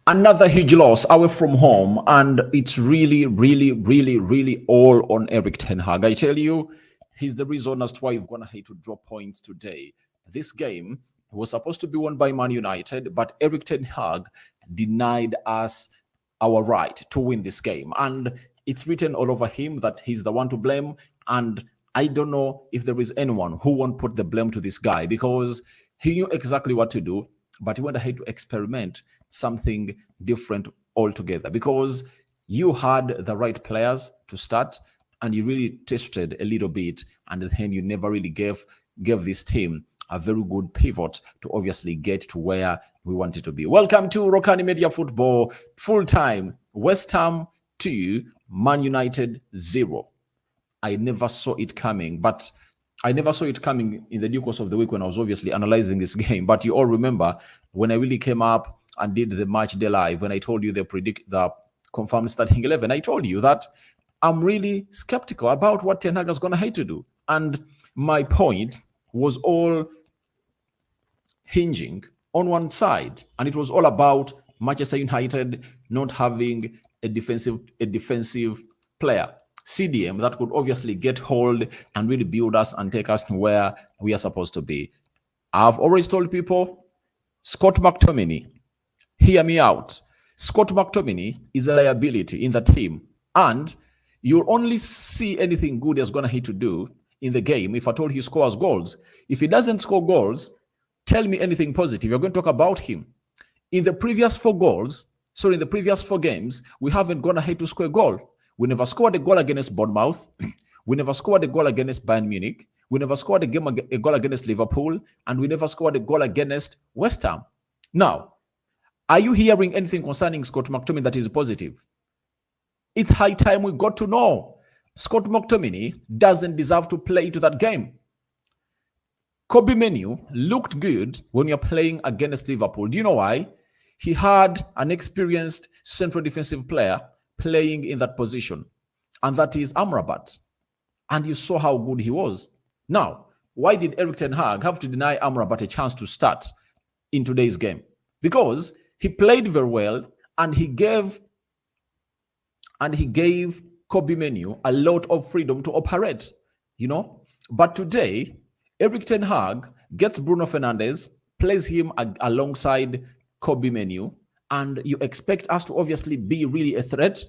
Another huge loss away from home, and it's really all on Eric Ten Hag. I tell you, he's the reason as to why you've gone ahead to drop points today. This game was supposed to be won by Man United, but Eric Ten Hag denied us our right to win this game. And it's written all over him that he's the one to blame. And I don't know if there is anyone who won't put the blame to this guy, because he knew exactly what to do, but he went ahead to experiment something different altogether, because you had the right players to start and you really tested a little bit, and then you never really gave this team a very good pivot to obviously get to where we wanted to be. Welcome to Rokani Media Football Full Time. West Ham 2, Man United 0. I never saw it coming, but I never saw it coming in the due course of the week when I was obviously analyzing this game. But you all remember when I really came up and did the match day live, when I told you they predict the confirmed starting 11, I told you that I'm really skeptical about what Ten Hag is going to have to do. And my point was all hinging on one side, and it was all about Manchester United not having a defensive player, CDM, that could obviously get hold and really build us and take us to where we are supposed to be. I've always told people, Scott McTominay, hear me out. Scott McTominay is a liability in the team, and you'll only see anything good he's going to hit to do in the game if at all he scores goals. If he doesn't score goals, tell me anything positive. You're going to talk about him. In the previous four games, we haven't gone ahead to score a goal. We never scored a goal against Bournemouth. We never scored a goal against Bayern Munich. We never scored a goal against Liverpool. And we never scored a goal against West Ham. Now, are you hearing anything concerning Scott McTominay that is positive? It's high time we got to know. Scott McTominay doesn't deserve to play into that game. Kobe Menu looked good when you're playing against Liverpool. Do you know why? He had an experienced central defensive player playing in that position, and that is Amrabat. And you saw how good he was. Now, why did Eric Ten Hag have to deny Amrabat a chance to start in today's game? Because he played very well, and he gave Kobe Menu a lot of freedom to operate, But today, Eric Ten Hag gets Bruno Fernandes, plays him alongside Kobe Menu, and you expect us to obviously be really a threat.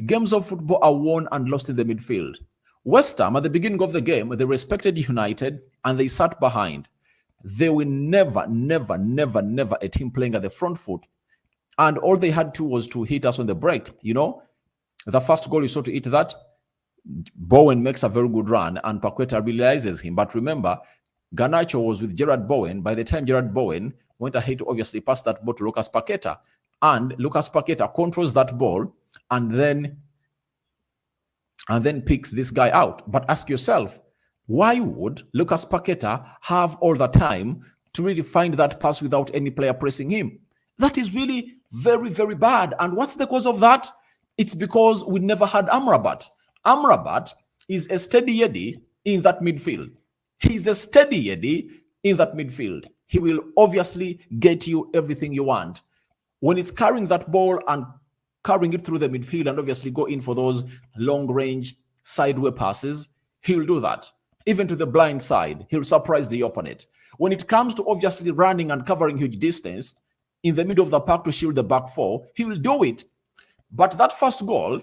Games of football are won and lost in the midfield. West Ham, at the beginning of the game, they respected United and they sat behind. They were never a team playing at the front foot. And all they had to was to hit us on the break, The first goal you saw to hit that, Bowen makes a very good run and Paketa realizes him. But remember, Garnacho was with Gerard Bowen. By the time Gerard Bowen went ahead to obviously pass that ball to Lucas Paketa, and Lucas Paketa controls that ball and then picks this guy out. But ask yourself, why would Lucas Paketa have all the time to really find that pass without any player pressing him? That is really very bad. And what's the cause of that? It's because we never had Amrabat. Amrabat is a steady Eddie in that midfield. He's a steady Eddie in that midfield. He will obviously get you everything you want. When it's carrying that ball and carrying it through the midfield and obviously go in for those long-range sideway passes, he'll do that. Even to the blind side, he'll surprise the opponent. When it comes to obviously running and covering huge distance in the middle of the park to shield the back four, he will do it. But that first goal,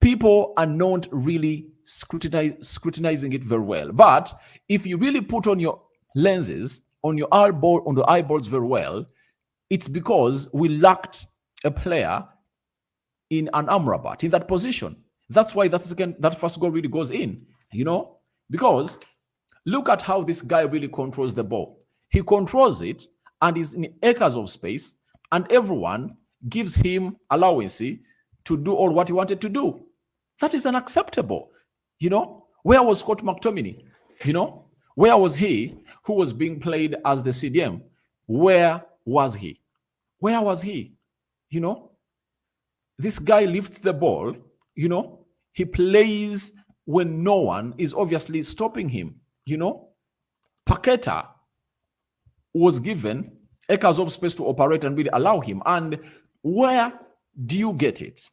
people are not really scrutinizing it very well. But if you really put on your lenses, on the eyeballs very well, it's because we lacked a player in an Amrabat in that position. That's why that first goal really goes in, because look at how this guy really controls the ball. He controls it and is in acres of space, and everyone gives him allowance to do all what he wanted to do. That is unacceptable. Where was Scott McTominay? Where was he who was being played as the CDM? Where was he? Where was he? This guy lifts the ball, he plays when no one is obviously stopping him, Paketa was given acres of space to operate and really allow him. And Where do you get it?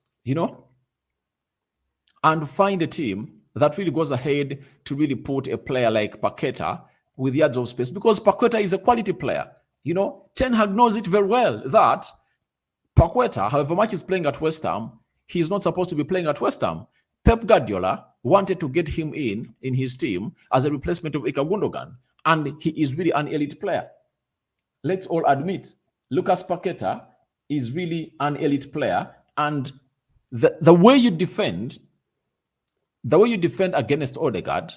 And find a team that really goes ahead to really put a player like Paketa with yards of space, because Paketa is a quality player. Ten Hag knows it very well that Paketa, however much he's playing at West Ham, he's not supposed to be playing at West Ham. Pep Guardiola wanted to get him in his team as a replacement of Ilkay Gundogan, and he is really an elite player. Let's all admit, Lucas Paketa is really an elite player, and the way you defend against Odegaard,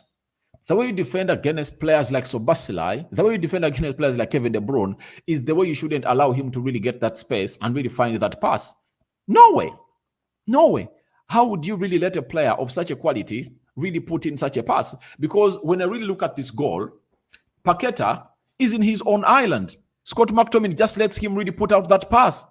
the way you defend against players like Sobasilai, the way you defend against players like Kevin De Bruyne is the way you shouldn't allow him to really get that space and really find that pass. No way. No way. How would you really let a player of such a quality really put in such a pass? Because when I really look at this goal, Paketa is in his own island. Scott McTominay just lets him really put out that pass.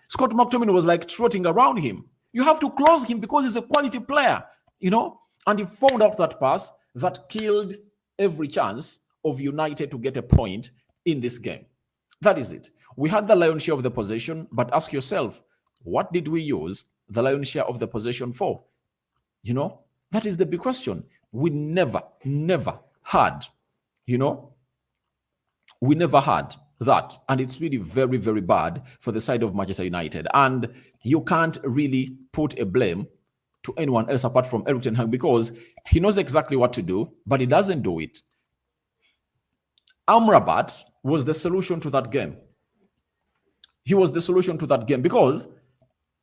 Scott McTominay was like trotting around him. You have to close him because he's a quality player, and he found out that pass that killed every chance of United to get a point in this game. That is it. We had the lion's share of the possession, but ask yourself, what did we use the lion's share of the possession for? That is the big question. We never had, we never had that. And it's really very, very bad for the side of Manchester United. And you can't really put a blame to anyone else apart from Erik ten Hag, because he knows exactly what to do, but he doesn't do it. Amrabat was the solution to that game. He was the solution to that game because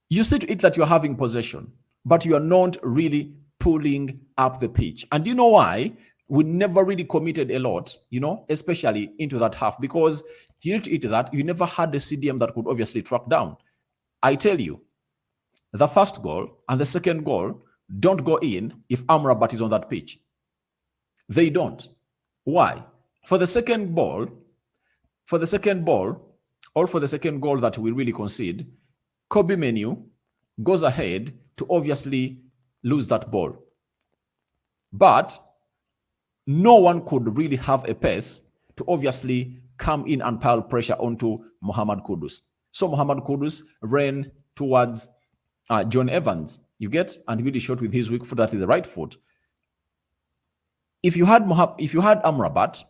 you see to it that you're having possession, but you are not really pulling up the pitch. And you know why? We never really committed a lot, especially into that half, because you need to eat that. You never had the CDM that could obviously track down. I tell you, the first goal and the second goal don't go in if Amrabat is on that pitch. They don't. Why? For the second ball, or for the second goal that we really concede, Kobe Menu goes ahead to obviously lose that ball. But no one could really have a pace to obviously come in and pile pressure onto Mohamed Kudus. So Mohamed Kudus ran towards John Evans, and really shot with his weak foot, that is the right foot. If you had Amrabat,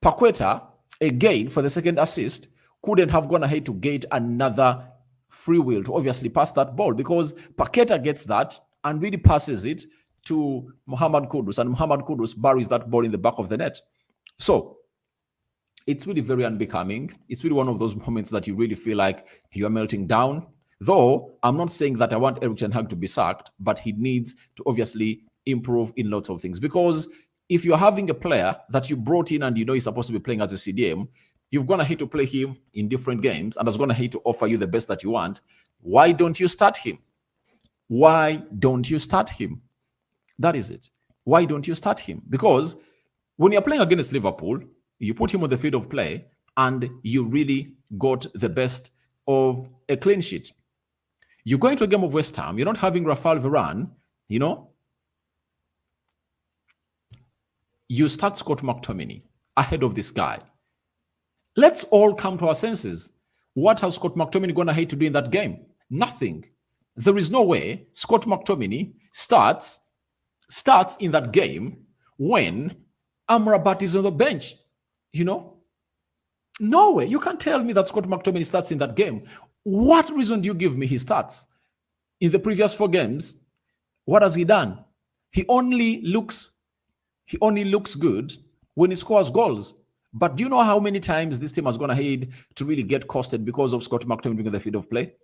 Paketa, again for the second assist, couldn't have gone ahead to get another free will to obviously pass that ball, because Paketa gets that and really passes it to Mohamed Kudus, and Mohamed Kudus buries that ball in the back of the net. So it's really very unbecoming. It's really one of those moments that you really feel like you are melting down. Though I'm not saying that I want Erik ten Hag to be sacked, but he needs to obviously improve in lots of things. Because if you're having a player that you brought in and he's supposed to be playing as a CDM, you've gone ahead to play him in different games and has gone ahead to offer you the best that you want. Why don't you start him? Why don't you start him? That is it. Why don't you start him? Because when you're playing against Liverpool, you put him on the field of play and you really got the best of a clean sheet. You go into a game of West Ham, you're not having Rafael Varane, you start Scott McTominay ahead of this guy. Let's all come to our senses. What has Scott McTominay gone ahead to do in that game? Nothing. There is no way Scott McTominay starts in that game when Amrabat is on the bench. No way. You can't tell me that Scott McTominay starts in that game. What reason do you give me he starts? In the previous 4 games, what has he done? He only looks good when he scores goals. But do you know how many times this team has gone ahead to really get costed because of Scott McTominay being on the field of play?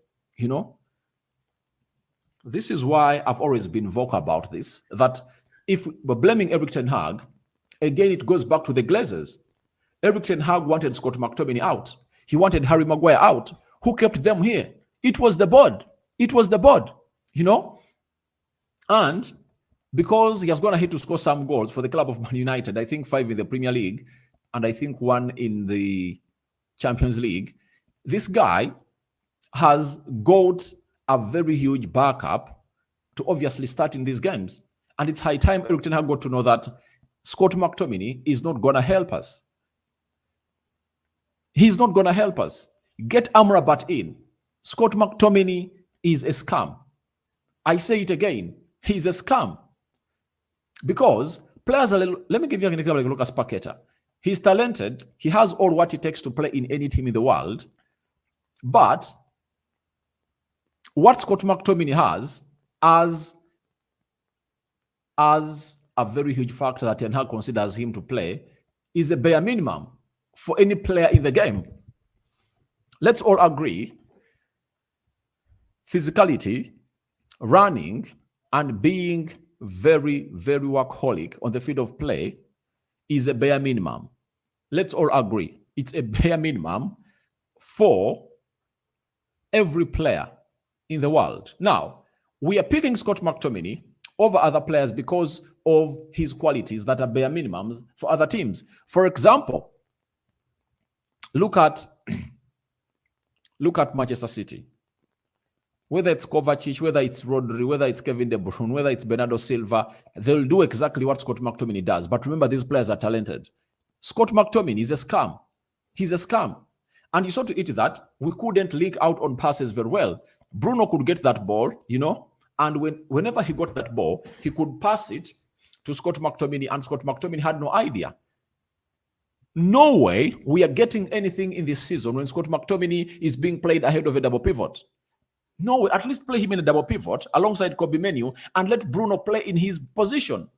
This is why I've always been vocal about this, that if we're blaming Erik ten Hag, again, it goes back to the Glazers. Erik ten Hag wanted Scott McTominay out. He wanted Harry Maguire out. Who kept them here? It was the board. And because he has gone ahead to score some goals for the club of Man United, I think 5 in the Premier League, and I think 1 in the Champions League, this guy has got a very huge backup to obviously start in these games. And it's high time Erik ten Hag got to know that Scott McTominay is not going to help us. He's not going to help us. Get Amrabat in. Scott McTominay is a scam. I say it again. He's a scam. Because players are, let me give you an example like Lucas Paketa. He's talented. He has all what it takes to play in any team in the world. But what Scott McTominay has as a very huge factor that Ten Hag considers him to play is a bare minimum for any player in the game. Let's all agree physicality, running, and being very, very workaholic on the field of play is a bare minimum. Let's all agree. It's a bare minimum for every player in the world. Now, we are picking Scott McTominay over other players because of his qualities that are bare minimums for other teams. For example, look at Manchester City. Whether it's Kovacic, whether it's Rodri, whether it's Kevin De Bruyne, whether it's Bernardo Silva, they'll do exactly what Scott McTominay does. But remember, these players are talented. Scott McTominay is a scam. He's a scam. And you saw to it that we couldn't link out on passes very well. Bruno could get that ball, and whenever he got that ball, he could pass it to Scott McTominay, and Scott McTominay had no idea. No way we are getting anything in this season when Scott McTominay is being played ahead of a double pivot. No way, at least play him in a double pivot alongside Kobe Menu and let Bruno play in his position.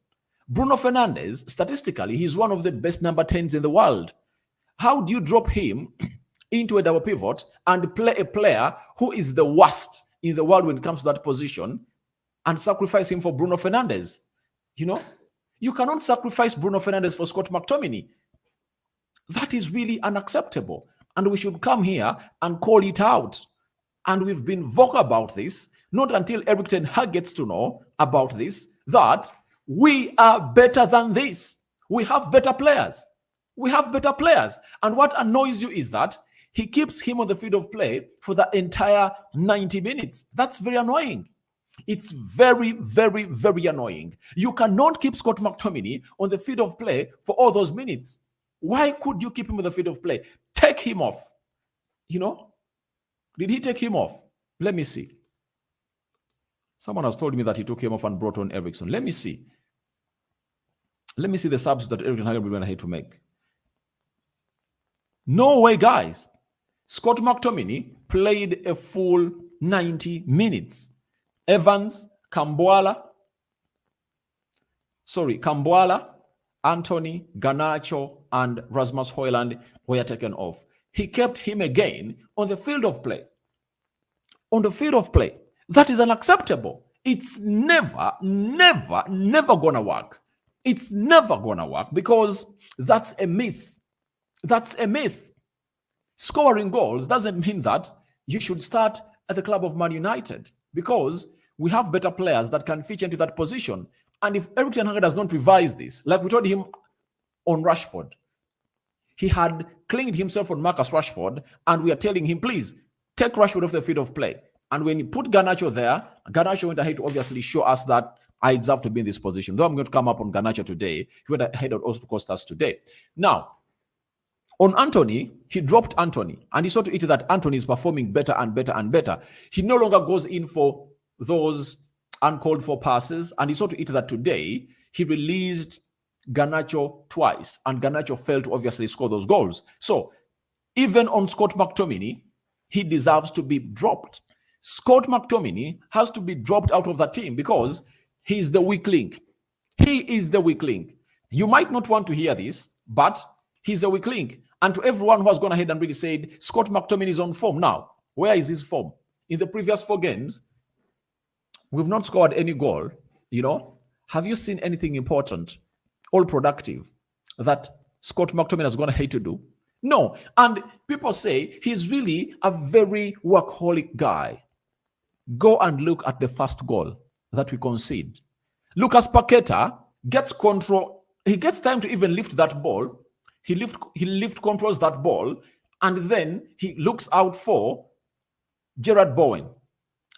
Bruno Fernandes, statistically, he's one of the best number 10s in the world. How do you drop him into a double pivot and play a player who is the worst in the world when it comes to that position and sacrifice him for Bruno Fernandes? You cannot sacrifice Bruno Fernandes for Scott McTominay. That is really unacceptable. And we should come here and call it out. And we've been vocal about this, not until Erik ten Hag gets to know about this, that we are better than this. We have better players. We have better players. And what annoys you is that he keeps him on the field of play for the entire 90 minutes. That's very annoying. It's very, very, very annoying. You cannot keep Scott McTominay on the field of play for all those minutes. Why could you keep him on the field of play? Take him off. Did he take him off? Let me see. Someone has told me that he took him off and brought on Eriksen. Let me see. Let me see the subs that Erik ten Hag went ahead to make. No way, guys. Scott McTominay played a full 90 minutes. Evans, Kambuala, Anthony, Garnacho, and Rasmus Højlund were taken off. He kept him again on the field of play. On the field of play. That is unacceptable. It's never gonna work. It's never gonna work because that's a myth. That's a myth. Scoring goals doesn't mean that you should start at the club of Man United because we have better players that can feature into that position. And if Erik ten Hag does not revise this, like we told him on Rashford, he had clinged himself on Marcus Rashford, and we are telling him, please, take Rashford off the field of play. And when you put Garnacho there, Garnacho went ahead to obviously show us that I deserve to be in this position. Though I'm going to come up on Garnacho today, he went ahead also to cost us today. Now, on Anthony, he dropped Anthony, and he saw to it that Anthony is performing better and better and better. He no longer goes in for those uncalled for passes, and he saw to it that today he released Garnacho twice, and Garnacho failed to obviously score those goals. So even on Scott McTominay, he deserves to be dropped. Scott McTominay has to be dropped out of the team because he's the weak link. He is the weak link. You might not want to hear this, but he's a weak link. And to everyone who has gone ahead and really said, Scott McTominay is on form now. Where is his form? In the previous 4 games, we've not scored any goal. Have you seen anything important, all productive, that Scott McTominay has gone ahead to do? No. And people say he's really a very workaholic guy. Go and look at the first goal that we concede. Lucas Paketa gets control. He gets time to even lift that ball. He controls that ball, and then he looks out for Gerard Bowen.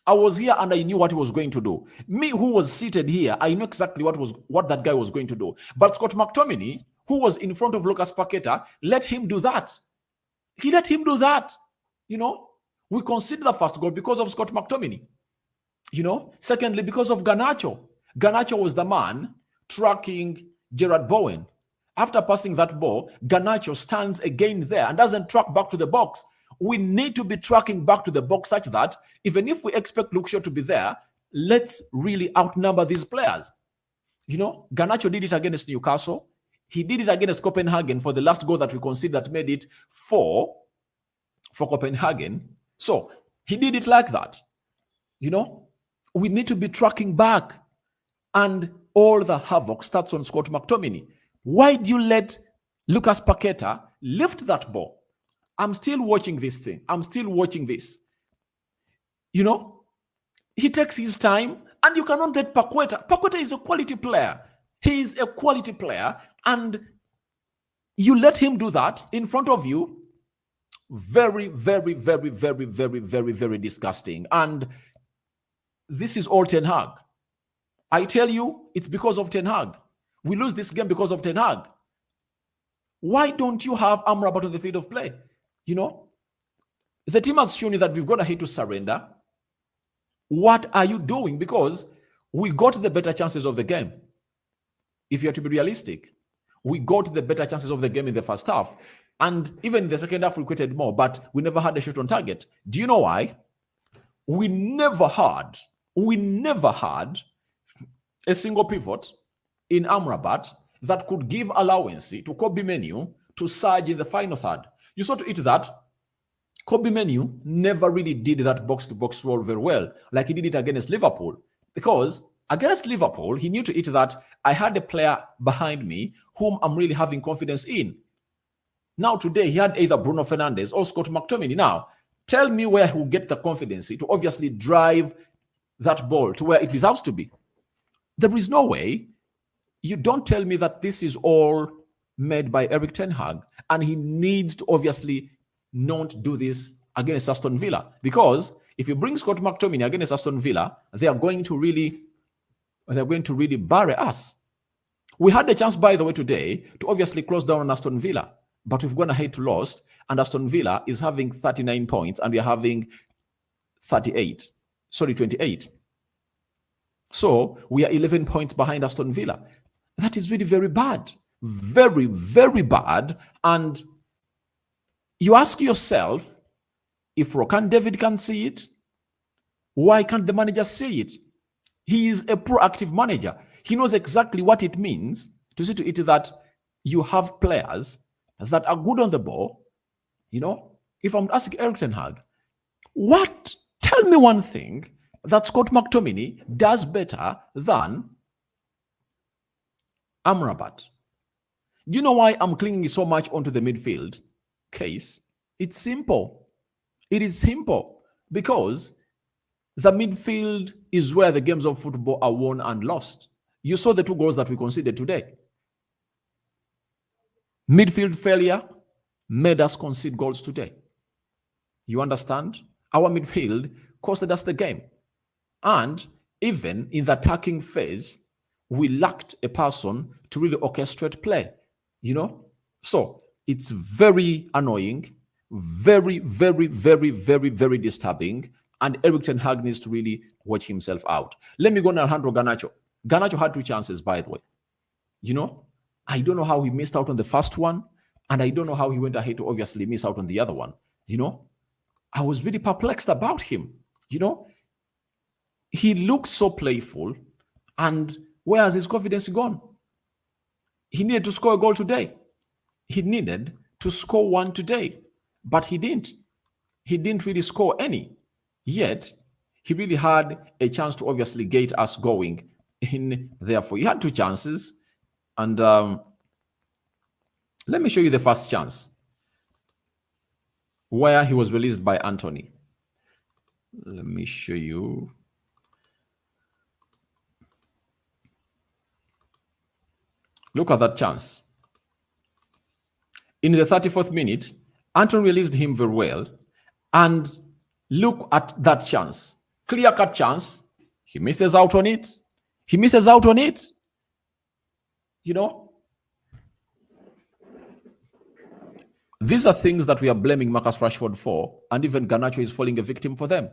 I was here and I knew what he was going to do. Me, who was seated here, I knew exactly what that guy was going to do. But Scott McTominay, who was in front of Lucas Paketa, let him do that. He let him do that. We conceded the first goal because of Scott McTominay. Secondly, because of Garnacho. Garnacho was the man tracking Gerard Bowen. After passing that ball, Garnacho stands again there and doesn't track back to the box. We need to be tracking back to the box such that even if we expect Luke Shaw to be there, let's really outnumber these players. Garnacho did it against Newcastle. He did it against Copenhagen for the last goal that we conceded that made it 4 for Copenhagen. So he did it like that. We need to be tracking back, and all the havoc starts on Scott McTominay. Why do you let Lucas Paketa lift that ball? I'm still watching this thing. I'm still watching this. He takes his time, and you cannot let Paketa. Paketa is a quality player. He is a quality player, and you let him do that in front of you. Very, very, very, very, very, very, very disgusting. And this is all Ten Hag. I tell you, it's because of Ten Hag. We lose this game because of Ten Hag. Why don't you have Amrabat on the field of play? The team has shown you that we've got a hit to surrender. What are you doing? Because we got the better chances of the game. If you are to be realistic, we got the better chances of the game in the first half. And even in the second half, we created more, but we never had a shot on target. Do you know why? We never had a single pivot in Amrabat that could give allowance to Kobe Menu to surge in the final third. You saw to it that Kobe Menu never really did that box-to-box role very well, like he did it against Liverpool. Because against Liverpool, he knew to it that I had a player behind me whom I'm really having confidence in. Now today, he had either Bruno Fernandes or Scott McTominay. Now, tell me where he will get the confidence to obviously drive that ball to where it deserves to be. There is no way. You don't tell me that this is all made by Erik Ten Hag, and he needs to obviously not do this against Aston Villa, because if you bring Scott McTominay against Aston Villa, they are going to really bury us. We had a chance, by the way, today to obviously close down on Aston Villa, but we've gone ahead to lost, and Aston Villa is having 39 points, and we are having 28. So we are 11 points behind Aston Villa. That is really very bad. Very, very bad. And you ask yourself, if Rokan David can see it, why can't the manager see it? He is a proactive manager. He knows exactly what it means to see to it that you have players that are good on the ball. If I'm asking Erik Ten Hag, tell me one thing that Scott McTominay does better than Amrabat. Do you know why I'm clinging so much onto the midfield case? It's simple. It is simple because the midfield is where the games of football are won and lost. You saw the 2 goals that we conceded today. Midfield failure made us concede goals today. You understand? Our midfield costed us the game. And even in the attacking phase, we lacked a person to really orchestrate play. So it's very annoying, very, very, very, very, very disturbing. And Erik Ten Hag needs to really watch himself out. Let me go now, Alejandro Garnacho. Garnacho had 2 chances, by the way. I don't know how he missed out on the first one, and I don't know how he went ahead to obviously miss out on the other one. I was really perplexed about him. He looks so playful, and where has his confidence gone? He needed to score a goal today. He needed to score one today, but he didn't. He didn't really score any. Yet, he really had a chance to obviously get us going in. Therefore, he had 2 chances. And let me show you the first chance where he was released by Anthony. Let me show you. Look at that chance. In the 34th minute, Anthony released him very well. And look at that chance. Clear-cut chance. He misses out on it. He misses out on it. These are things that we are blaming Marcus Rashford for, and even Garnacho is falling a victim for them.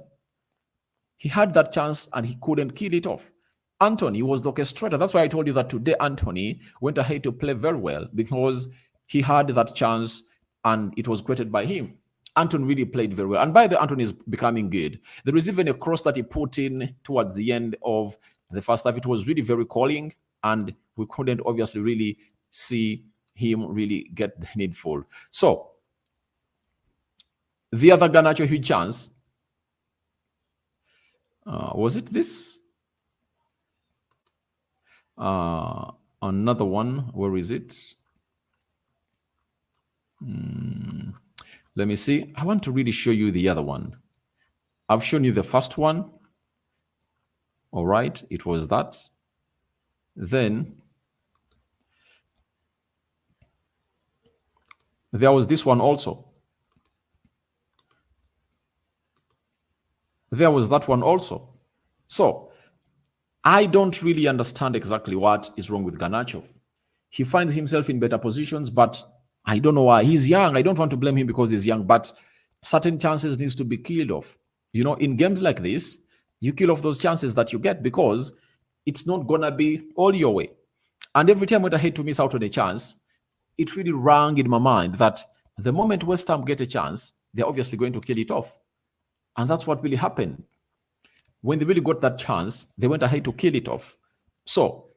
He had that chance and he couldn't kill it off. Anthony was the orchestrator. That's why I told you that today Anthony went ahead to play very well, because he had that chance and it was created by him. Anthony really played very well. And by the way, Anthony is becoming good. There is even a cross that he put in towards the end of the first half. It was really very calling, and we couldn't obviously really see him really get the needful. So, the other Garnacho huge chance, was it this? Another one, where is it? Let me see. I want to really show you the other one. I've shown you the first one. All right, it was that. Then there was this one also. There was that one also. So I don't really understand exactly what is wrong with Garnacho. He finds himself in better positions, but I don't know why. He's young. I don't want to blame him because he's young, but certain chances needs to be killed off. You know, in games like this, you kill off those chances that you get, because it's not going to be all your way. And every time when I hate to miss out on a chance, it really rang in my mind that the moment West Ham get a chance, they're obviously going to kill it off. And that's what really happened. When they really got that chance, they went ahead to kill it off. So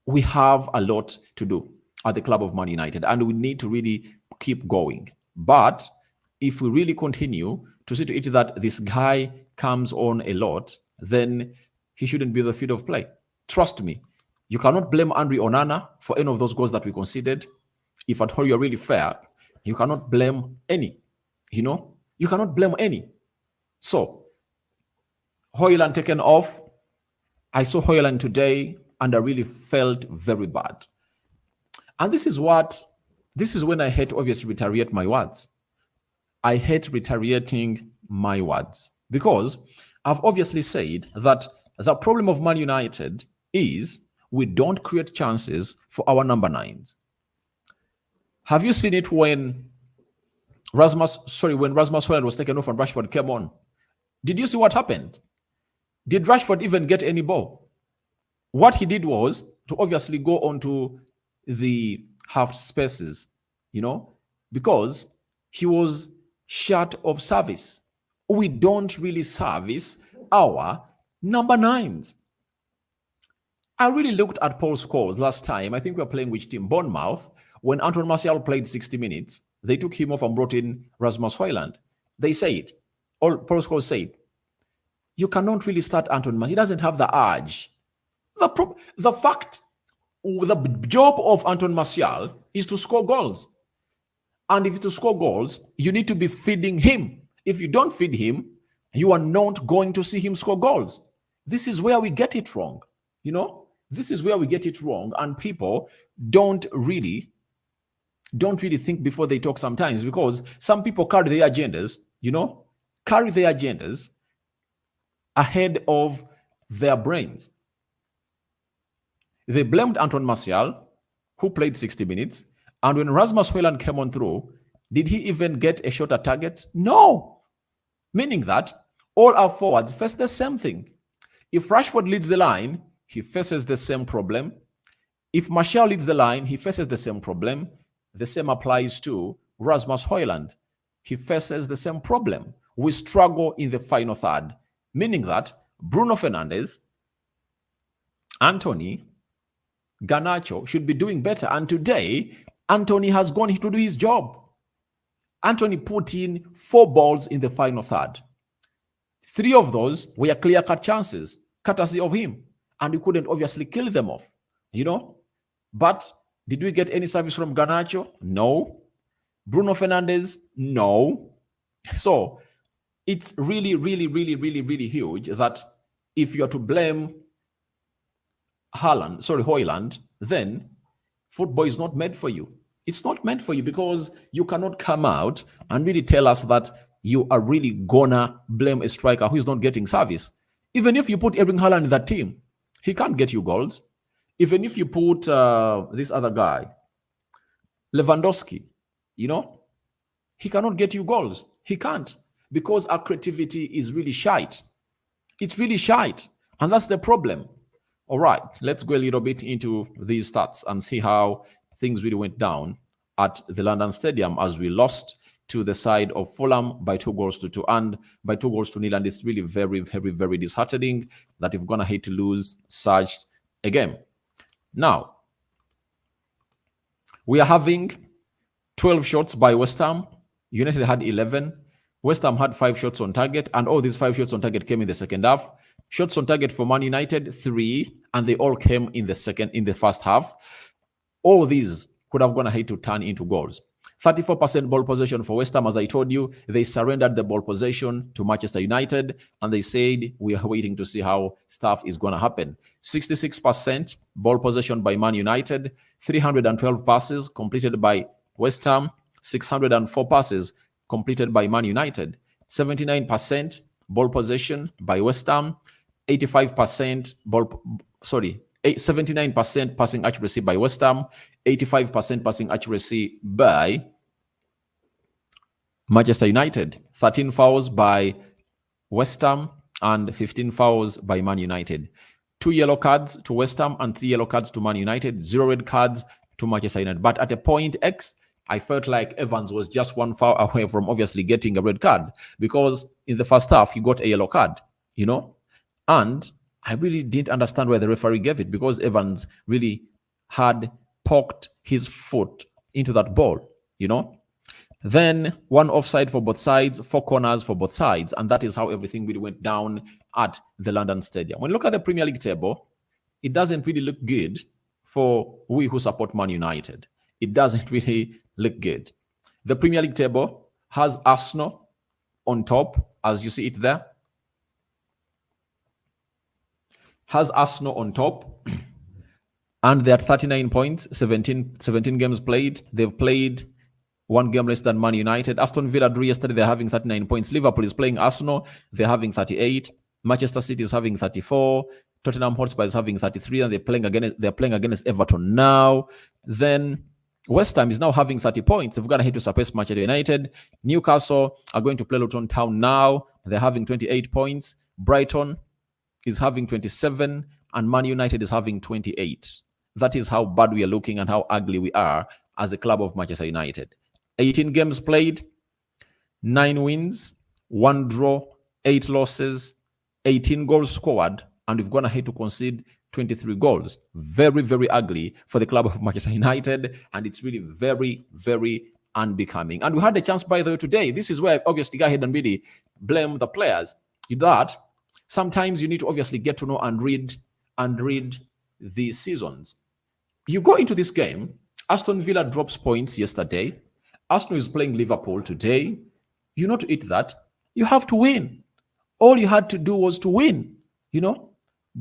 we have a lot to do at the club of Man United, and we need to really keep going. But if we really continue to see to it that this guy comes on a lot, then he shouldn't be the field of play. Trust me, you cannot blame Andre Onana for any of those goals that we conceded. If at all you're really fair, you cannot blame any. You know, you cannot blame any. So, Højlund taken off. I saw Højlund today and I really felt very bad. And this is when I hate to obviously retaliate my words. I hate retaliating my words, because I've obviously said that the problem of Man United is we don't create chances for our number nines. Have you seen it when Rasmus Højlund was taken off and Rashford came on? Did you see what happened? Did Rashford even get any ball? What he did was to obviously go onto the half spaces, you know, because he was short of service. We don't really service our number nines. I really looked at Paul Scholes last time. I think we were playing which team? Bournemouth. When Anton Martial played 60 minutes, they took him off and brought in Rasmus Højlund. They said, Paul Scholes said, you cannot really start Anton Martial. He doesn't have the urge. The job of Anton Martial is to score goals. And if to score goals, you need to be feeding him. If you don't feed him, you are not going to see him score goals. This is where we get it wrong. You know, this is where we get it wrong. And people don't really think before they talk sometimes, because some people carry their agendas, ahead of their brains. They blamed Anton Martial, who played 60 minutes, and when Rasmus Højlund came on through, did he even get a shot at target? No. Meaning that all our forwards face the same thing. If Rashford leads the line, he faces the same problem. If Martial leads the line, he faces the same problem. The same applies to Rasmus Højlund. He faces the same problem. We struggle in the final third. Meaning that Bruno Fernandes, Anthony, Garnacho should be doing better. And today, Anthony has gone to do his job. Anthony put in 4 balls in the final third. 3 of those were clear-cut chances, courtesy of him. And we couldn't obviously kill them off, you know. But did we get any service from Garnacho? No. Bruno Fernandes? No. So it's really, really, really, really, really huge that if you're to blame Højlund, then football is not meant for you. It's not meant for you, because you cannot come out and really tell us that you are really gonna blame a striker who is not getting service. Even if you put Erling Haaland in that team, he can't get you goals. Even if you put this other guy, Lewandowski, You know, he cannot get you goals. He can't, because our creativity is really shite. It's really shite. And that's the problem. All right, let's go a little bit into these stats and see how things really went down at the London Stadium as we lost to the side of Fulham by 2-2 and by 2-0. And it's really very, very, very disheartening that we're going to hate to lose such a game. Now, we are having 12 shots by West Ham. United had 11. West Ham had 5 shots on target, and all these 5 shots on target came in the second half. Shots on target for Man United, 3, and they all came in the first half. All these could have gone ahead to turn into goals. 34% ball possession for West Ham. As I told you, they surrendered the ball possession to Manchester United, and they said, we are waiting to see how stuff is going to happen. 66% ball possession by Man United, 312 passes completed by West Ham, 604 passes completed by Man United. 79% ball possession by West Ham, 79% passing accuracy by West Ham, 85% passing accuracy by Manchester United. 13 fouls by West Ham and 15 fouls by Man United. 2 yellow cards to West Ham and 3 yellow cards to Man United. 0 red cards to Manchester United. But at a point X, I felt like Evans was just 1 foul away from obviously getting a red card, because in the first half he got a yellow card, and I really didn't understand why the referee gave it, because Evans really had poked his foot into that ball, Then 1 offside for both sides, 4 corners for both sides, and that is how everything really went down at the London Stadium. When you look at the Premier League table, it doesn't really look good for we who support Man United. It doesn't really look good. The Premier League table has Arsenal on top, as you see it there. Has Arsenal on top, and they're at 39 points, 17 games played. They've played 1 game less than Man United. Aston Villa drew yesterday, they're having 39 points. Liverpool is playing Arsenal, they're having 38. Manchester City is having 34. Tottenham Hotspur is having 33, and they're playing against Everton now. Then West Ham is now having 30 points. They've got to hit to surpass Manchester United. Newcastle are going to play Luton Town now. They're having 28 points. Brighton is having 27, and Man United is having 28. That is how bad we are looking and how ugly we are as a club of Manchester United. 18 games played, 9 wins, 1 draw, 8 losses, 18 goals scored, and we've gone ahead to concede 23 goals. Very, very ugly for the club of Manchester United, and it's really very, very unbecoming. And we had a chance, by the way, today. This is where obviously go ahead and really blame the players. That sometimes you need to obviously get to know and read the seasons. You go into this game, Aston Villa drops points yesterday. Arsenal is playing Liverpool today. You know, to eat that, you have to win. All you had to do was to win,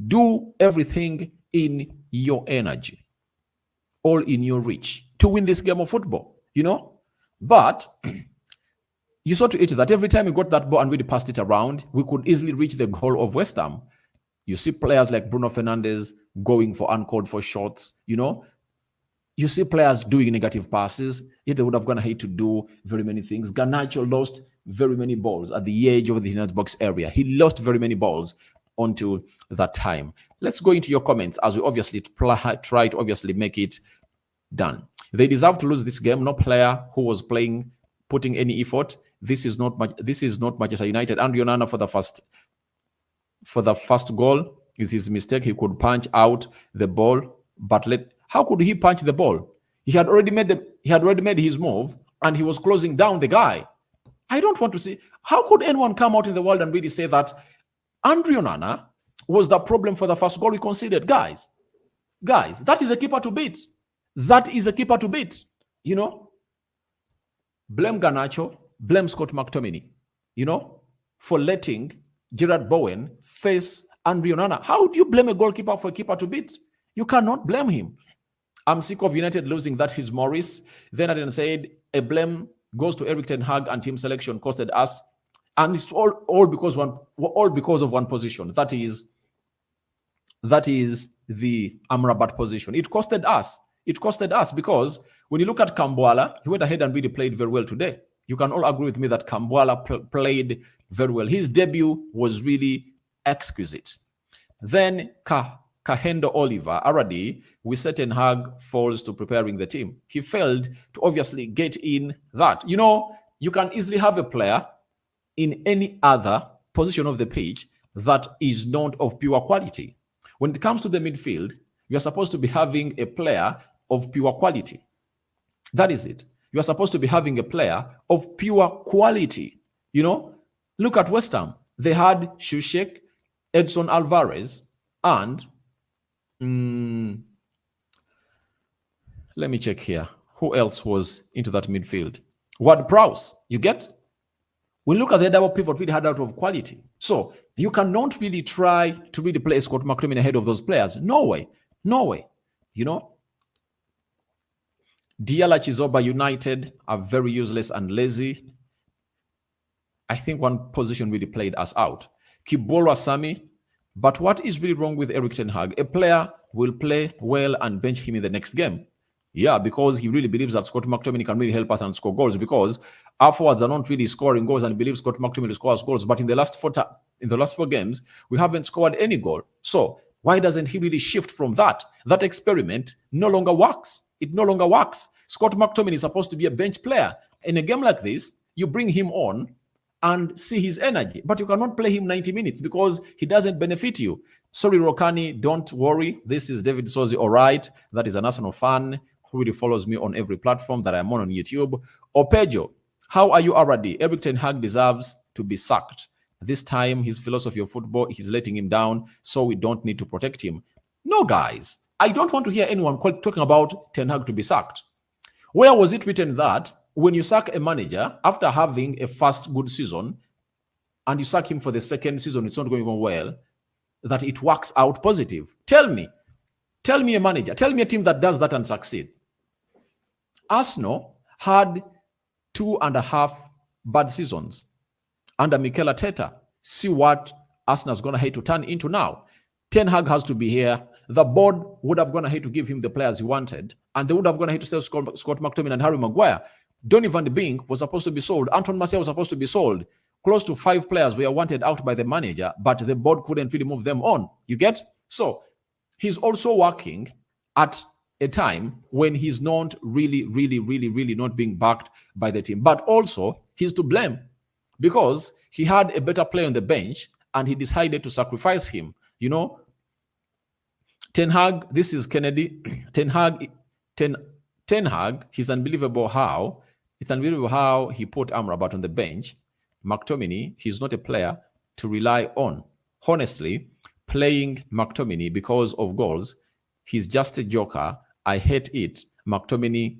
Do everything in your energy, all in your reach to win this game of football, But you saw to it that every time we got that ball and we passed it around, we could easily reach the goal of West Ham. You see players like Bruno Fernandes going for uncalled for shots, You see players doing negative passes, yet they would have gone ahead to do very many things. Garnacho lost very many balls at the edge of the United box area. He lost very many balls onto that time. Let's go into your comments as we obviously try to obviously make it done. They deserve to lose this game. No player who was putting any effort. This is not Manchester United. Andrew Onana for the first goal is his mistake. He could punch out the ball, but how could he punch the ball? He had already made his move, and he was closing down the guy. I don't want to see. How could anyone come out in the world and really say that Andrew Onana was the problem for the first goal we conceded? Guys, that is a keeper to beat. That is a keeper to beat. Blame Garnacho, blame Scott McTominay, for letting Gerard Bowen face Andrew Onana. How do you blame a goalkeeper for a keeper to beat? You cannot blame him. I'm sick of United losing that. His Morris. Then I said a blame goes to Eric Ten Hag and team selection costed us, and it's all because of one position. That is the Amrabat position. It costed us. It costed us because When you look at Kambwala, he went ahead and really played very well today. You can all agree with me that Kambwala played very well. His debut was really exquisite. Then Kahendo Oliver, already with certain Hag falls to preparing the team. He failed to obviously get in that. You know, you can easily have a player in any other position of the pitch that is not of pure quality. When it comes to the midfield, you are supposed to be having a player of pure quality. That is it. You are supposed to be having a player of pure quality. You know, look at West Ham. They had Shushek, Edson Alvarez, and let me check here. Who else was into that midfield? Ward-Prowse, you get? We look at the double pivot really had out of quality. So you cannot really try to really play Scott McTominay ahead of those players. No way. No way. You know? Diala Chizoba United are very useless and lazy. I think one position really played us out. Kibolo Sami. But what is really wrong with Erik ten Hag? A player will play well and bench him in the next game. Yeah, because he really believes that Scott McTominay can really help us and score goals, because our forwards are not really scoring goals and believe Scott McTominay will score us goals. But in the last four games, we haven't scored any goal. So why doesn't he really shift from that? That experiment no longer works. It no longer works. Scott McTominay is supposed to be a bench player. In a game like this, you bring him on and see his energy, but you cannot play him 90 minutes because he doesn't benefit you. Sorry, Rokani, don't worry. This is David Sozi, all right. That is an Arsenal fan who really follows me on every platform that I'm on YouTube. Opejo, how are you already? Erik ten Hag deserves to be sacked. This time, his philosophy of football is letting him down, so we don't need to protect him. No, guys, I don't want to hear anyone talking about Ten Hag to be sacked. Where was it written that when you sack a manager after having a first good season and you sack him for the second season, it's not going well, that it works out positive? Tell me a manager, tell me a team that does that and succeed. Arsenal had 2.5 bad seasons under Mikel Arteta. See what Arsenal's going to hate to turn into now. Ten Hag has to be here. The board would have gone ahead to give him the players he wanted, and they would have gone ahead to sell Scott McTominay and Harry Maguire. Donny van de Beek was supposed to be sold. Anton Martial was supposed to be sold. Close to 5 players were wanted out by the manager, but the board couldn't really move them on. You get? So he's also working at a time when he's not really not being backed by the team. But also, he's to blame because he had a better player on the bench and he decided to sacrifice him. You know, Ten Hag, this is Kennedy. Ten Hag, it's unbelievable how he put Amrabat on the bench. McTominay, he's not a player to rely on. Honestly, playing McTominay because of goals, he's just a joker. I hate it. McTominay,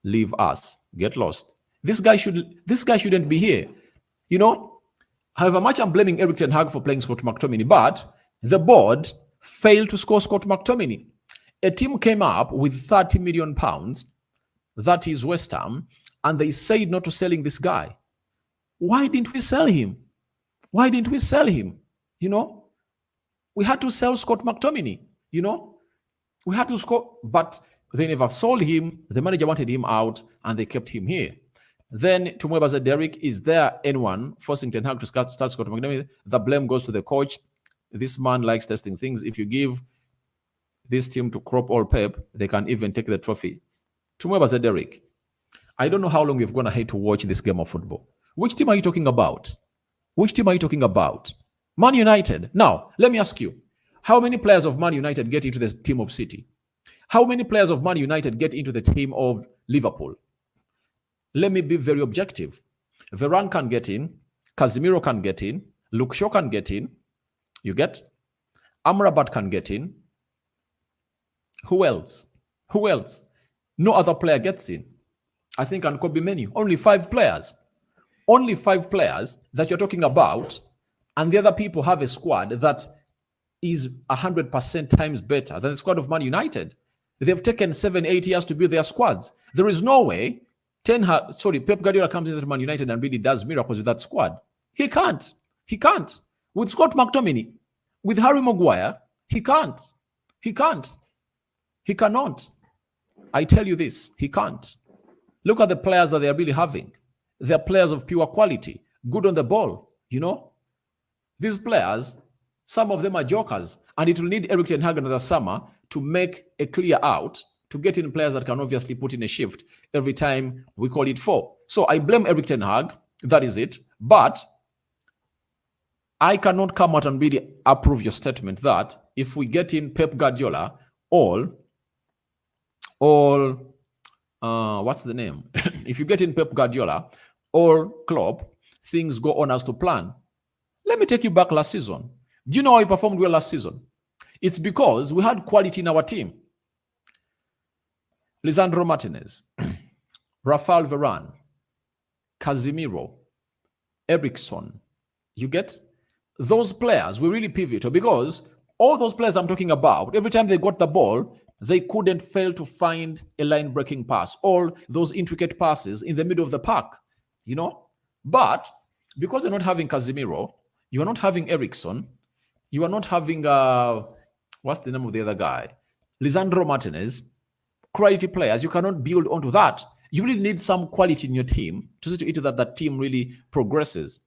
leave us. Get lost. This guy shouldn't be here. You know, however much I'm blaming Erik ten Hag for playing Scott McTominay, but the board failed to score Scott McTominay. A team came up with £30 million, that is West Ham, and they said not to selling this guy. Why didn't we sell him? Why didn't we sell him? You know, we had to sell Scott McTominay. You know, we had to score, but they never sold him. The manager wanted him out, and they kept him here. Then, Tumwebaza Derek, is there anyone forcing Ten Hag to start Scott McTominay? The blame goes to the coach. This man likes testing things. If you give this team to crop all Pep, they can even take the trophy. Tumwebaza Derek, I don't know how long you've gone ahead to watch this game of football. Which team are you talking about? Which team are you talking about? Man United. Now, let me ask you, how many players of Man United get into the team of City? How many players of Man United get into the team of Liverpool? Let me be very objective. Varane can get in. Casemiro can get in. Luke Shaw can get in. You get? Amrabat can get in. Who else? Who else? No other player gets in. I think and could be many. Only 5 players. Only 5 players that you're talking about, and the other people have a squad that is 100% times better than the squad of Man United. They've taken 7-8 years to build their squads. There is no way Pep Guardiola comes into Man United and really does miracles with that squad. He can't. He can't. With Scott McTominay, with Harry Maguire, he can't. He can't. He cannot. I tell you this, he can't. Look at the players that they are really having. They're players of pure quality, good on the ball, you know. These players, some of them are jokers, and it will need Erik ten Hag another summer to make a clear out, to get in players that can obviously put in a shift every time we call it for. So I blame Erik ten Hag, that is it. But I cannot come out and really approve your statement that if we get in Pep Guardiola, what's the name? If you get in Pep Guardiola or Klopp, things go on as to plan. Let me take you back last season. Do you know how he performed well last season? It's because we had quality in our team. Lisandro Martinez, Rafael Varane, Casemiro, Eriksen. You get? Those players were really pivotal because all those players I'm talking about, every time they got the ball, they couldn't fail to find a line-breaking pass, all those intricate passes in the middle of the park, you know? But because you're not having Casemiro, you are not having Eriksen, you are not having, what's the name of the other guy? Lisandro Martinez, quality players, you cannot build onto that. You really need some quality in your team to see to it that that team really progresses.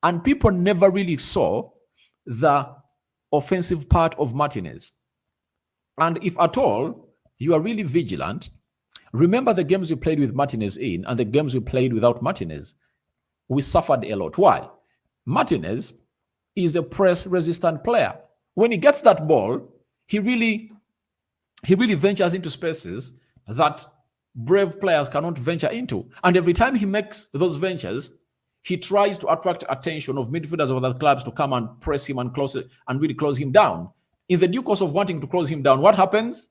And people never really saw the offensive part of Martinez. And if at all you are really vigilant, remember the games we played with Martinez in and the games we played without Martinez. We suffered a lot. Why? Martinez is a press-resistant player. When he gets that ball, he really ventures into spaces that brave players cannot venture into. And every time he makes those ventures, he tries to attract attention of midfielders of other clubs to come and press him and close it and really close him down. In the due course of wanting to close him down, what happens?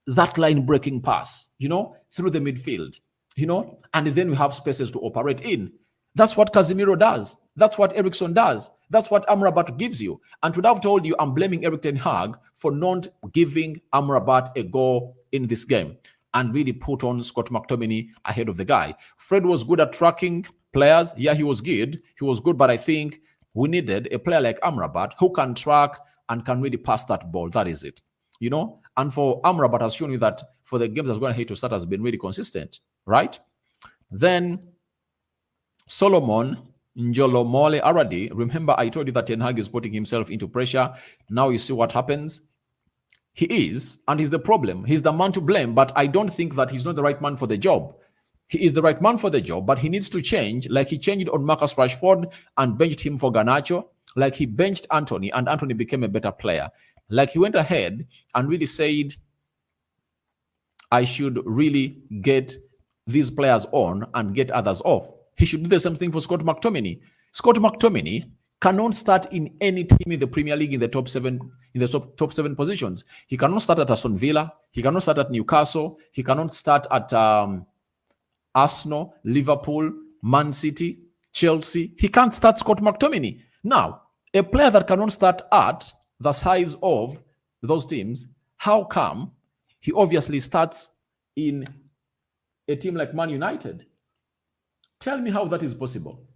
That line-breaking pass, you know, through the midfield, you know, and then we have spaces to operate in. That's what Casemiro does. That's what Eriksen does. That's what Amrabat gives you. And to have told you, I'm blaming Erik ten Hag for not giving Amrabat a go in this game and really put on Scott McTominay ahead of the guy. Fred was good at tracking players. Yeah, he was good. He was good, but I think we needed a player like Amrabat who can track and can really pass that ball. That is it, you know. And for Amrabat has shown you that for the games that's going to start has been really consistent, right? Then Solomon Njolomole Aradi. Remember, I told you that Ten Hag is putting himself into pressure. Now you see what happens. He is, and he's the problem. He's the man to blame, but I don't think that he's not the right man for the job. He is the right man for the job, but he needs to change, like he changed on Marcus Rashford and benched him for Garnacho, like he benched Anthony, and Anthony became a better player. Like he went ahead and really said, I should really get these players on and get others off. He should do the same thing for Scott McTominay. Scott McTominay cannot start in any team in the Premier League in the top seven positions. He cannot start at Aston Villa. He cannot start at Newcastle. He cannot start at Arsenal, Liverpool, Man City, Chelsea. He can't start Scott McTominay. Now, a player that cannot start at the size of those teams, how come he obviously starts in a team like Man United? Tell me how that is possible.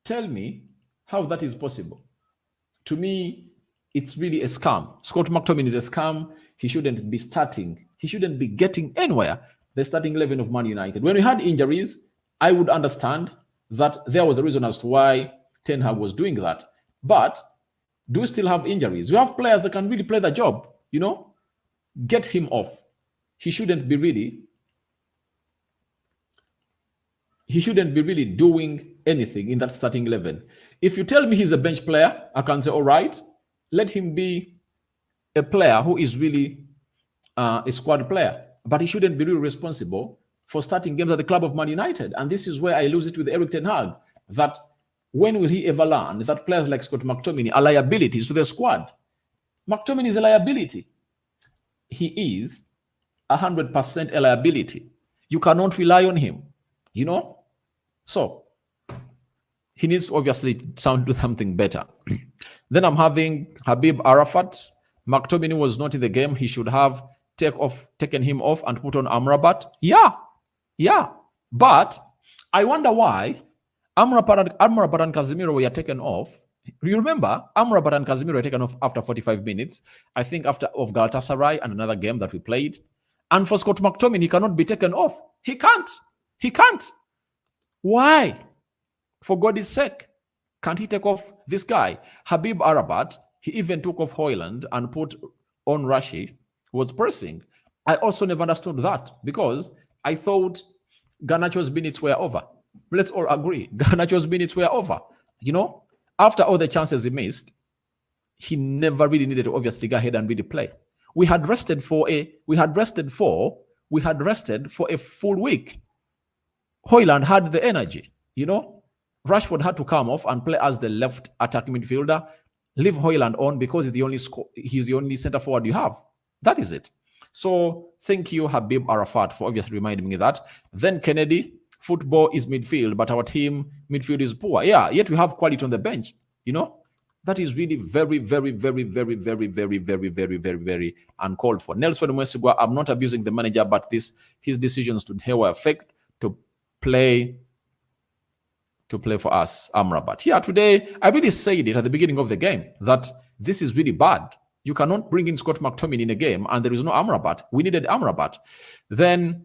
Tell me how that is possible. To me, it's really a scam. Scott McTominay is a scam. He shouldn't be starting. He shouldn't be getting anywhere the starting 11 of Man United. When we had injuries, I would understand that there was a reason as to why Ten Hag was doing that. But do we still have injuries? We have players that can really play the job, you know? Get him off. He shouldn't be really doing anything in that starting 11. If you tell me he's a bench player, I can say, all right, let him be a player who is really a squad player. But he shouldn't be really responsible for starting games at the club of Man United. And this is where I lose it with Erik ten Hag, that when will he ever learn that players like Scott McTominay are liabilities to the squad? McTominay is a liability. He is 100% a liability. You cannot rely on him, you know? So he needs to obviously do something better. Then I'm having Habib Arafat. McTominay was not in the game. He should have taken him off and put on Amrabat. Yeah. But I wonder why Amrabat and Casemiro were taken off. You remember, Amrabat and Casemiro were taken off after 45 minutes. I think after of Galatasaray and another game that we played. And for Scott McTominay, he cannot be taken off. He can't. He can't. Why? For God's sake, can't he take off this guy? Habib Arabat, he even took off Hoyland and put on Rashi, was pressing. I also never understood that because I thought Garnacho's minutes were over. Let's all agree. Garnacho's minutes were over. You know, after all the chances he missed, he never really needed to obviously go ahead and really play. We had rested for a full week. Hoyland had the energy, you know. Rashford had to come off and play as the left attacking midfielder. Leave Hoyland on because he's the only center forward you have. That is it. So thank you, Habib Arafat, for obviously reminding me that. Then Kennedy, football is midfield, but our team midfield is poor. Yeah, yet we have quality on the bench, you know. That is really very, very, very, very, very, very, very, very, very, very uncalled for. Nelson Mwesigwa, I'm not abusing the manager, but his decisions today were fake to play for us, Amrabat. Yeah, today, I really said it at the beginning of the game that this is really bad. You cannot bring in Scott McTominay in a game and there is no Amrabat. We needed Amrabat. Then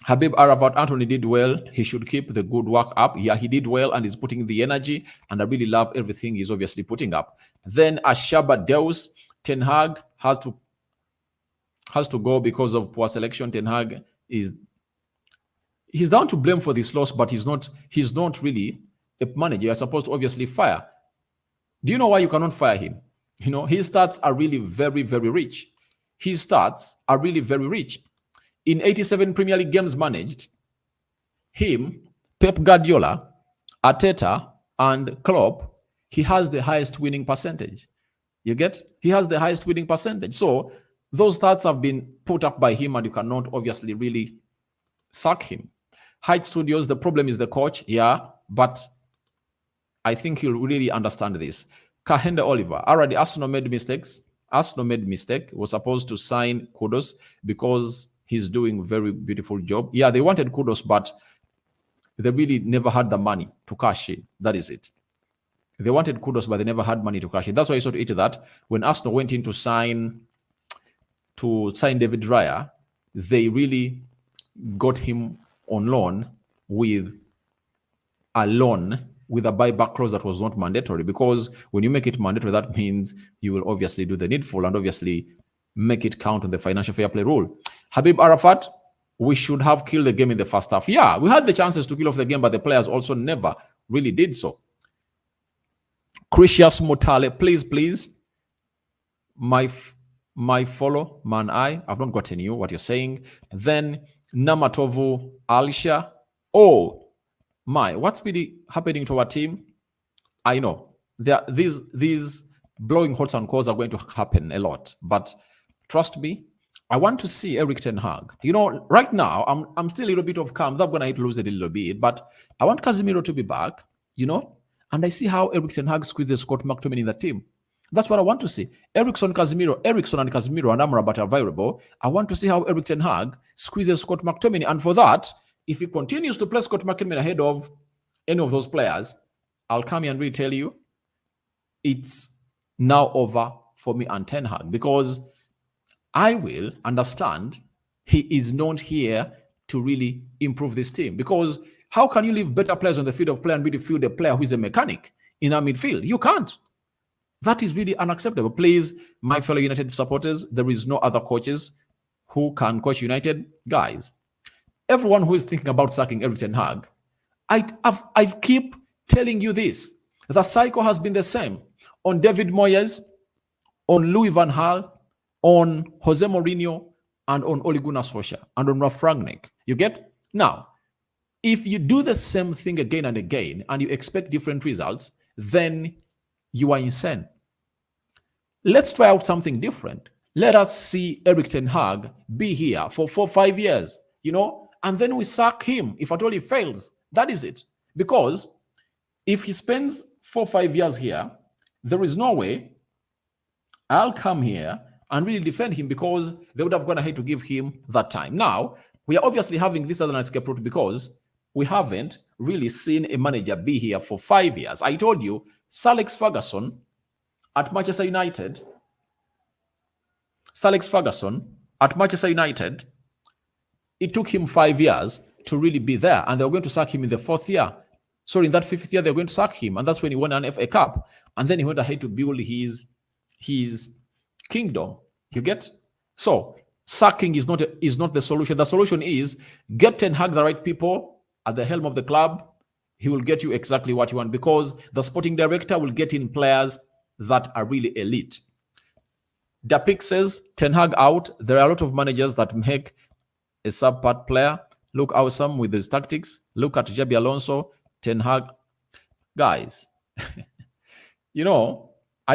Habib Aravat, Anthony did well. He should keep the good work up. Yeah, he did well and he's putting the energy. And I really love everything he's obviously putting up. Then Ashaba Deus, Ten Hag has to go because of poor selection. Ten Hag he's down to blame for this loss, but he's not really a manager. You're supposed to obviously fire. Do you know why you cannot fire him? You know, his stats are really very, very rich. His stats are really very rich. In 87 Premier League games managed, him, Pep Guardiola, Arteta, and Klopp, he has the highest winning percentage. You get? He has the highest winning percentage. So those stats have been put up by him and you cannot obviously really sack him. Height Studios, the problem is the coach. Yeah, but I think he'll really understand this. Kahende Oliver, already Arsenal made mistakes. Arsenal made mistake. Was supposed to sign Kudos because he's doing a very beautiful job. Yeah, they wanted Kudos, but they really never had the money to cash in. That is it. They wanted Kudos, but they never had money to cash in. That's why you saw to it that when Arsenal went in to sign David Raya, they really got him on loan with a buyback clause that was not mandatory, because when you make it mandatory, that means you will obviously do the needful and obviously make it count on the financial fair play rule. Habib Arafat, we should have killed the game in the first half. Yeah, we had the chances to kill off the game, but the players also never really did so. Crisius Motale, please, my follow, man, I've not gotten you what you're saying. Then Namatovu Alisha. Oh my, what's really happening to our team? I know these blowing hots and calls are going to happen a lot, but trust me, I want to see Erik Ten Hag. You know, right now I'm still a little bit of calm. I'm going to lose it a little bit, but I want Casemiro to be back. You know, and I see how Erik Ten Hag squeezes Scott McTominay in the team. That's what I want to see. Eriksson and Casemiro and Amrabat are available. I want to see how Erik Ten Hag squeezes Scott McTominay. And for that, if he continues to play Scott McTominay ahead of any of those players, I'll come here and really tell you it's now over for me and Ten Hag, because I will understand he is not here to really improve this team. Because how can you leave better players on the field of play and midfield a player who is a mechanic in our midfield? You can't. That is really unacceptable. Please, my fellow United supporters, there is no other coaches who can coach United. Guys, everyone who is thinking about sacking Erik Ten Hag, I keep telling you this. The cycle has been the same on David Moyes, on Louis van Gaal, on Jose Mourinho, and on Ole Gunnar Solskjaer, and on Ralf Rangnick. You get? Now, if you do the same thing again and again, and you expect different results, then you are insane. Let's try out something different. Let us see Erik Ten Hag be here for 4 or 5 years, you know, and then we sack him if at all he fails. That is it. Because if he spends 4 or 5 years here, there is no way I'll come here and really defend him, because they would have gone ahead to give him that time. Now, we are obviously having this as an escape route because we haven't really seen a manager be here for 5 years. I told you, Sir Alex Ferguson at Manchester United, Sir Alex Ferguson At Manchester United, it took him 5 years to really be there, and they were going to sack him in the 4th year. So in that 5th year, they're going to sack him, and that's when he won an FA Cup. And then he went ahead to build his kingdom. You get? So sacking is not the solution. The solution is get Ten Hag the right people at the helm of the club. He will get you exactly what you want, because the sporting director will get in players that are really elite. Dapik says Ten Hag out. There are a lot of managers that make a subpart player look awesome with his tactics. Look at Xabi Alonso, Ten Hag. Guys, I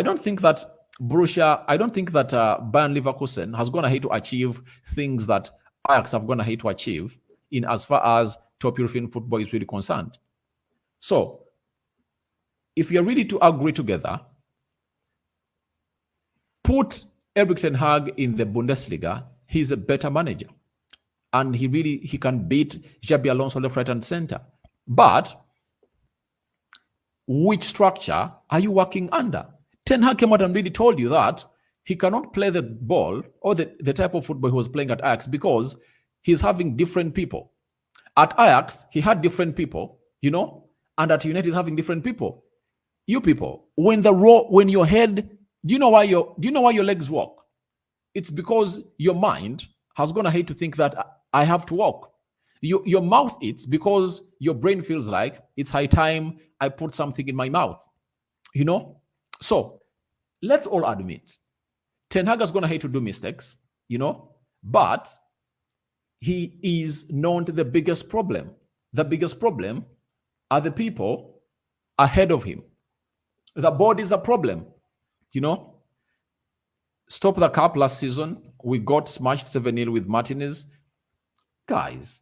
don't think that Bayern Leverkusen has gone ahead to achieve things that Ajax have gone ahead to achieve in as far as top European football is really concerned. So, if you're ready to agree together, put Erik Ten Hag in the Bundesliga. He's a better manager, and he can beat Xabi Alonso left, right, and center. But which structure are you working under? Ten Hag came out and really told you that he cannot play the ball or the type of football he was playing at Ajax because he's having different people. At Ajax, he had different people, and at United, he's having different people. You people, when your head, do you know why your legs walk? It's because your mind has gone ahead to think that I have to walk. Your mouth eats because your brain feels like it's high time I put something in my mouth. So let's all admit, Ten Hag is going to hate to do mistakes, but he is known to the biggest problem. The biggest problem are the people ahead of him. The board is a problem, Stop the Cup last season, we got smashed 7-0 with Martinez. Guys,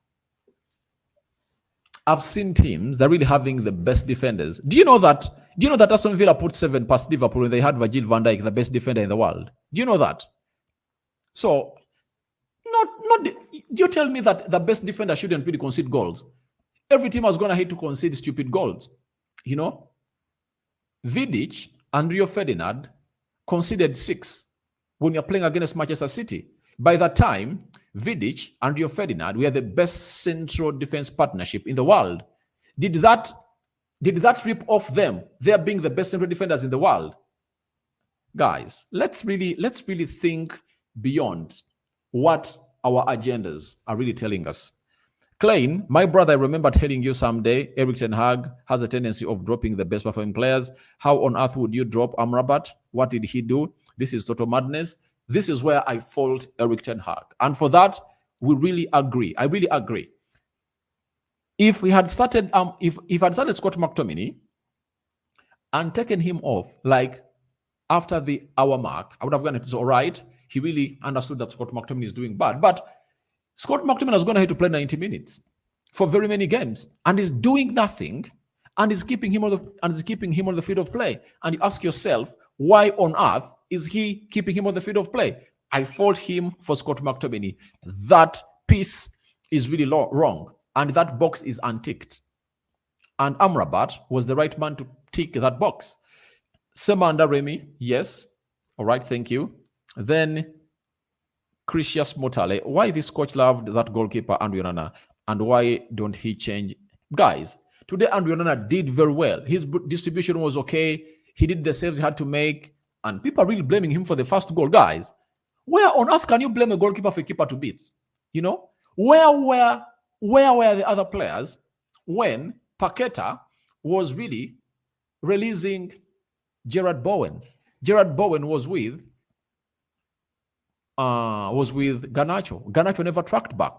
I've seen teams that are really having the best defenders. Do you know that Aston Villa put 7 past Liverpool when they had Virgil van Dijk, the best defender in the world? Do you know that? So, do you tell me that the best defender shouldn't really concede goals? Every team has gone ahead to concede stupid goals. Vidic and Rio Ferdinand conceded 6 when you're playing against Manchester City. By that time, Vidic and Rio Ferdinand were the best central defense partnership in the world. Did that rip off them? They are being the best central defenders in the world. Guys, let's really think beyond what our agendas are really telling us. Klein, my brother, I remember telling you someday, Erik Ten Hag has a tendency of dropping the best performing players. How on earth would you drop Amrabat? What did he do? This is total madness. This is where I fault Erik Ten Hag. And for that, we really agree. I really agree. If we had started, if I'd started Scott McTominay and taken him off, like after the hour mark, I would have gone, it's all right. He really understood that Scott McTominay is doing bad. But Scott McTominay has gone ahead to play 90 minutes for very many games and is doing nothing and is keeping him on the field of play. And you ask yourself, why on earth is he keeping him on the field of play? I fault him for Scott McTominay. That piece is really wrong, and that box is unticked. And Amrabat was the right man to tick that box. Semanda Remy, yes. All right, thank you. Then Crisius Motale, why this coach loved that goalkeeper, Andrew Onana, and why don't he change? Guys, today Andrew Onana did very well. His distribution was okay. He did the saves he had to make, and people are really blaming him for the first goal. Guys, where on earth can you blame a goalkeeper for a keeper to beat? Where were the other players when Paketa was really releasing Gerard Bowen? Gerard Bowen was with Garnacho. Garnacho never tracked back,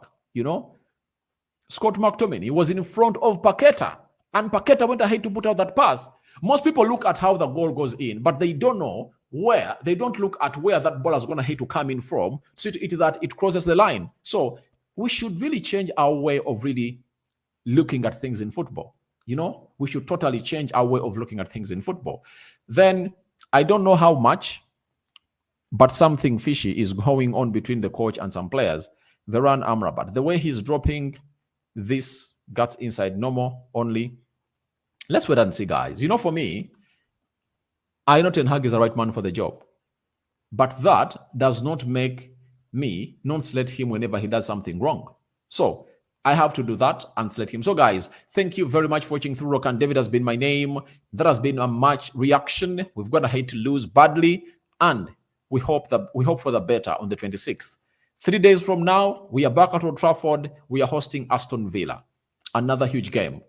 Scott McTominay was in front of Paketa, and Paketa went ahead to put out that pass. Most people look at how the goal goes in, but they don't know where. They don't look at where that ball is going to hit to come in from, so that it crosses the line. So we should really change our way of really looking at things in football. We should totally change our way of looking at things in football. Then I don't know how much, but something fishy is going on between the coach and some players. Varane Amrabat, the way he's dropping this guts inside normal only. Let's wait and see, guys. For me, I know Ten Hag is the right man for the job, but that does not make me not select him whenever he does something wrong. So I have to do that and select him. So guys, thank you very much for watching through. Rock and David has been my name. There has been a match reaction. We've got a hate to lose badly, and we hope for the better on the 26th. 3 days from now, we are back at Old Trafford. We are hosting Aston Villa. Another huge game.